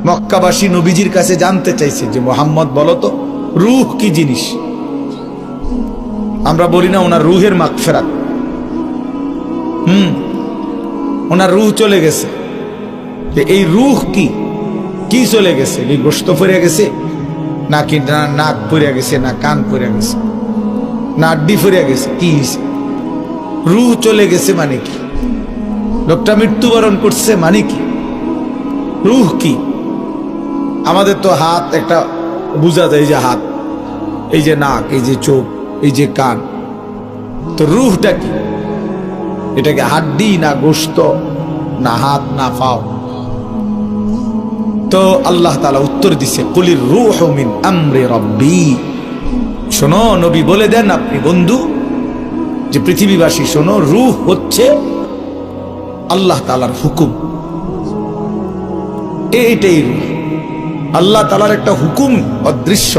মক্কাবাসী নবীজির কাছে জানতে চাইছে যে মুহাম্মদ বলো তো রূহ কি জিনিস। আমরা বলি না ওনার রূহের মাগফিরাত, ওনার রূহ চলে গেছে। এই রূহ কি চলে গেছে? এই গোশত পড়ে গেছে নাকি নাক পড়ে গেছে, না কান পড়ে গেছে, না আড্ডি পড়ে গেছে? কি হয়েছে? রূহ চলে গেছে মানে কি? লোকটা মৃত্যুবরণ করছে মানে কি? রূহ কি? আমাদের তো হাত একটা বোঝা যায়, এই যে হাত, এই যে নাক, এই যে চোখ, এই যে কান। তো রূহটা কি? এটাকে হাড্ডি না গোশত না হাত না পাও? তো আল্লাহ তাআলা উত্তর দিছে, কুলির রূহু মিন আমরি রাব্বি। শোনো নবী, বলে দেন আপনি বন্ধু যে পৃথিবীবাসী শোনো, রূহ হচ্ছে আল্লাহ তাআলার হুকুম। এইটাই রূহ, আল্লাহ তাআলার একটা হুকুম অদৃশ্য,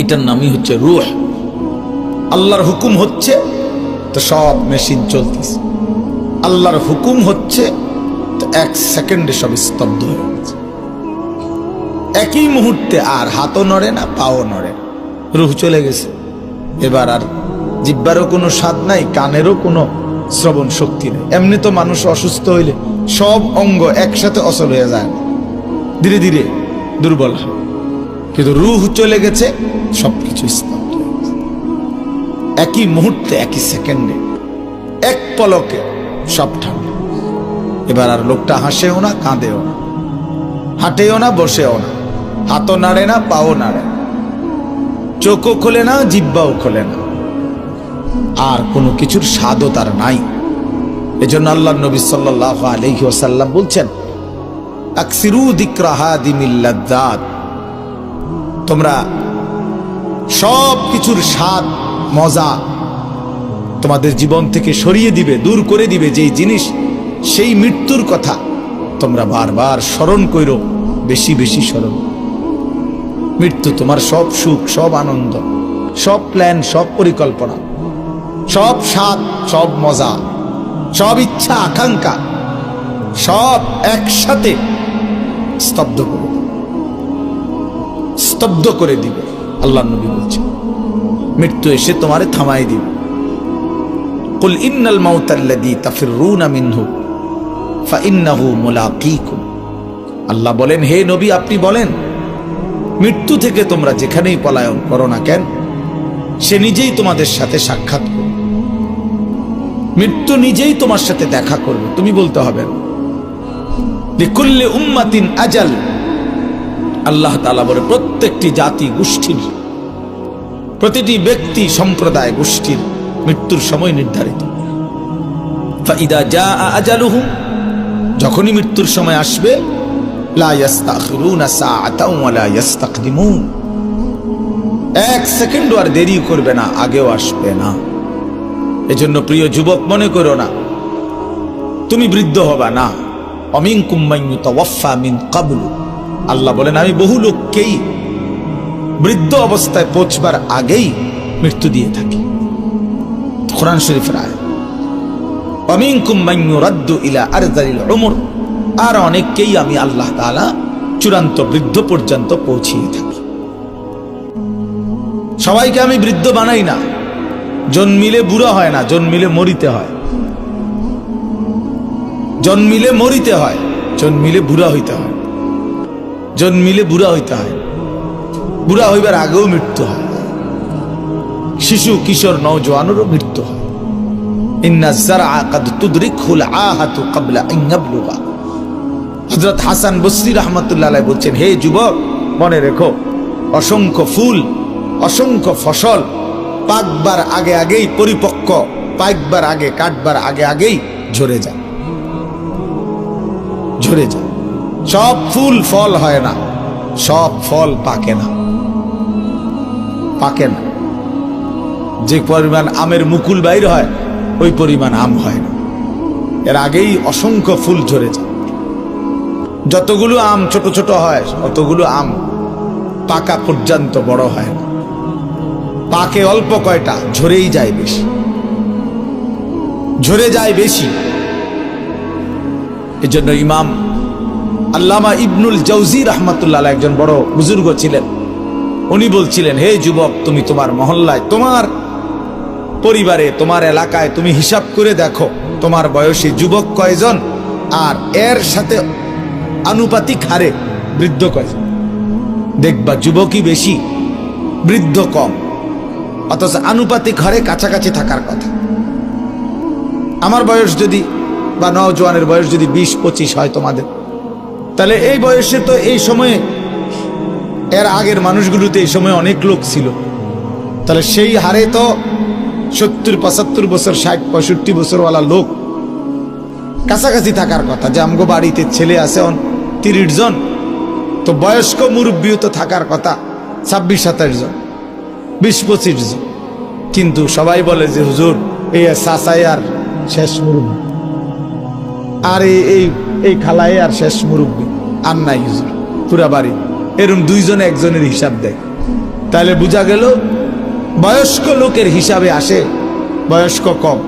এটার নামই হচ্ছে রূহ। আল্লাহর হুকুম হচ্ছে তো সব মেশিন চলতেছে, আল্লাহর হুকুম হচ্ছে তো 1 সেকেন্ডে সব স্তব্ধ হয়ে গেছে। একই মুহূর্তে আর হাতও নড়ে না, পাও নড়ে না, রূহ চলে গেছে। এবার আর জিহ্বারও কোনো স্বাদ নাই, কানেরও কোনো শ্রবণ শক্তি নেই। এমনি তো মানুষ অসুস্থ হইলে সব অঙ্গ একসাথে অচল হয়ে যায়, ধীরে ধীরে দুর্বল হয়, কিন্তু রূহ চলে গেছে, সবকিছু স্তব্ধ হয়ে গেছে। একই মুহূর্তে, একই সেকেন্ডে, এক পলকে সব ঠান্ডা। এবার আর লোকটা হাসেও না, কাঁদেও না, হাঁটেও না, বসেও না, হাতও নাড়ে না, পাও নাড়ে না, চোখও খোলে না, জিহ্বাও খোলে না, আর কোনো কিছুর স্বাদও তার নাই। এজন্য আল্লাহর নবী সাল্লাল্লাহু আলাইহি ওয়াসাল্লাম বলছেন, আকসিরু যিকরা হাদিমিল লাযযাত, তোমরা সব কিছুর স্বাদ মজা তোমাদের জীবন থেকে সরিয়ে দিবে, দূর করে দিবে যেই জিনিস, সেই মৃত্যুর কথা তোমরা বারবার স্মরণ করো, বেশি বেশি স্মরণ। মৃত্যু তোমার সব সুখ, সব আনন্দ, সব প্ল্যান, সব পরিকল্পনা, সব স্বাদ, সব মজা, সব ইচ্ছা আকাঙ্ক্ষা, সব একসাথে স্তব্ধ করে, স্তব্ধ করে দিবে। আল্লাহ নবী বলছেন, মৃত্যু এসে তোমারে থামাই দিবে। কুল ইন্নাল মাউতাল্লাযী তাফিররুনা মিনহু ফাইন্নাহু মুলাকীকুম। আল্লাহ বলেন, হে নবী আপনি বলেন, মৃত্যু থেকে তোমরা যেখানেই পলায়ন করো না কেন, সে নিজেই তোমাদের সাথে সাক্ষাৎ করবে, মৃত্যু নিজেই তোমার সাথে দেখা করবে, তুমি বলতে হবে না। লিকুল্লি উম্মাতিন আজাল, আল্লাহ তাআলা বলে প্রত্যেকটি জাতি গোষ্ঠীর, প্রতিটি ব্যক্তি সম্প্রদায় গোষ্ঠীর মৃত্যুর সময় নির্ধারিত। ফাইদা জাআ আজালুহুম, যখনই মৃত্যুর সময় আসবে, লা ইস্তাখিরুনা সাআতাও ওয়া লা ইস্তাকদিমুন, 1 সেকেন্ড আর দেরি করবে না, আগেও আসবে না। এজন্য প্রিয় যুবক, মনে করো না তুমি বৃদ্ধ হবা না। অমিনকুম মান ইউতাওয়াফা মিন ক্বাবলু, আল্লাহ বলেন আমি বহু লোককেই বৃদ্ধ অবস্থায় পৌঁছবার আগেই মৃত্যু দিয়ে থাকি। কোরআন শরীফের আয়াত। অমিনকুম মান ইউরাদ্দু ইলা আরযালিল উমর, আর অনেককেই আমি আল্লাহ তাআলা চূড়ান্ত বৃদ্ধ পর্যন্ত পৌঁছিয়ে থাকি। সবাইকে আমি বৃদ্ধ বানাই না, জন্মিলে বুড়া হয় না, জন্মিলে মরিতে হয়, জন্মিলে মরিতে হয়, জন্মিলে বুড়া হইতে হয়, জন্মিলে বুড়া হইতে হয়, বুড়া হইবার আগেও মৃত্যু হয়, শিশু কিশোর নওজোয়ানেরও মৃত্যু হয়। ইন্না যারআ কাদ তুদরিকুল আহাতু ক্বাবলা আন ইয়াবলুগা। হযরত হাসান বসরি রাহমাতুল্লাহ আলাইহি বলছেন, হে যুবক মনে রেখো, অসংখ্য ফুল, অসংখ্য ফসল পাকবার আগে আগেই পরিপক্ক, পাকবার আগে, কাটবার আগে আগেই ঝরে যায়, ঝরে যায়। সব ফুল ফল হয় না, সব ফল পাকে না, পাকে না। যে পরিমাণ আমের মুকুল বাইর হয় ওই পরিমাণ আম হয় না, এর আগেই অসংখ্য ফুল ঝরে যায়। যতগুলো আম ছোট ছোট হয়, অতগুলো আম পাকা পর্যন্ত বড় হয় না, পাকে অল্প কয়টা, ঝরেই যায় বেশি, ঝরে যায় বেশি। এজন্য ইমাম আল্লামা ইবনুল জাওজি রাহমাতুল্লাহ আলাইহি একজন বড় বুজুর্গ ছিলেন। উনি বলছিলেন, হে যুবক, তুমি তোমার মহল্লায়, তোমার পরিবারে, তোমার এলাকায় তুমি হিসাব করে দেখো তোমার বয়সী যুবক কয়জন আর এর সাথে আনুপাতিক হারে বৃদ্ধ কয়জন। দেখবা যুবকই বেশি, বৃদ্ধ কম, অথচ আনুপাতিক হারে কাছাকাছি থাকার কথা। আমার বয়স যদি বা নওজোয়ানের বয়স যদি 20-25 হয় তোমাদের, তাহলে এই বয়সে তো এই সময়ে, এর আগের মানুষগুলোতে এই সময় অনেক লোক ছিল, তাহলে সেই হারে তো 70-75 বছর, 60-65 বছরওয়ালা লোক কাছাকাছি থাকার কথা। যে আমগো বাড়িতে ছেলে আছে 30 জন, তো বয়স্ক মুরব্বীও তো থাকার কথা 26-27 জন, 20-25 জন। কিন্তু সবাই বলে যে হুজুর এই চাচাই আর শেষ মুরব্বী, আর এই খালাই আর শেষ মুরব্বী, আর নাই হুজুর পুরা বাড়ি। এরকম 2 জনে একজনের হিসাব দেয়। তাহলে বোঝা গেল বয়স্ক লোকের হিসাবে আসে বয়স্ক কম,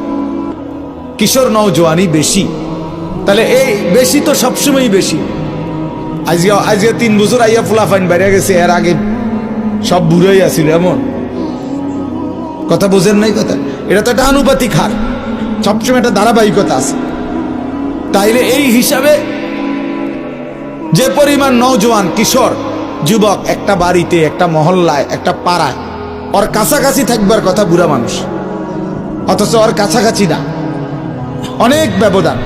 কিশোর নওজোয়ানি বেশি। তাহলে এই বেশি তো সবসময় বেশি। আজকে 3 বছর আইয়া ফুলাফাইন বাইরে গেছে, এর আগে সব বুড়াই আছিল, এমন কথা বোঝেন নাই কথা। এটা তো একটা আনুপাতিক হার, সবসময় একটা ধারাবাহিকতা আছে। তাইলে এই হিসাবে যে পরিমাণ নওজোয়ান, কিশোর, যুবক একটা বাড়িতে, একটা মহল্লায়, একটা পাড়ায়, ওর কাছাকাছি থাকবার কথা বুড়া মানুষ, অথচ ওর কাছাকাছি না, অনেক ব্যবধান।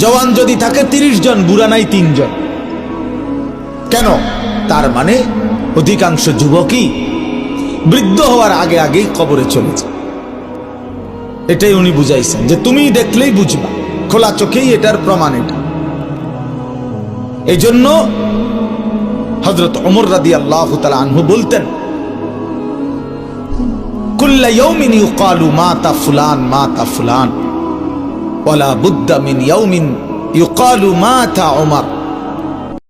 জওয়ান যদি থাকে 30 জন, বুড়া নাই 3 জন। কেন? তার মানে অধিকাংশ যুবকই বৃদ্ধ হওয়ার আগে আগেই কবরে চলেছে। এটাই উনি বুঝাইছেন, যে তুমি দেখলেই বুঝবা, খোলা চোখেই এটার প্রমাণ। এটা এই জন্য হযরত ওমর রাদিয়াল্লাহু তাআলা আনহু বলতেন, কুল্লা ইয়াউমিন ইউকালু মাতা ফুলান মাতা ফুলান ওয়ালা বুদ্দা মিন ইয়াউমিন ইউকালু মাতা ওমর।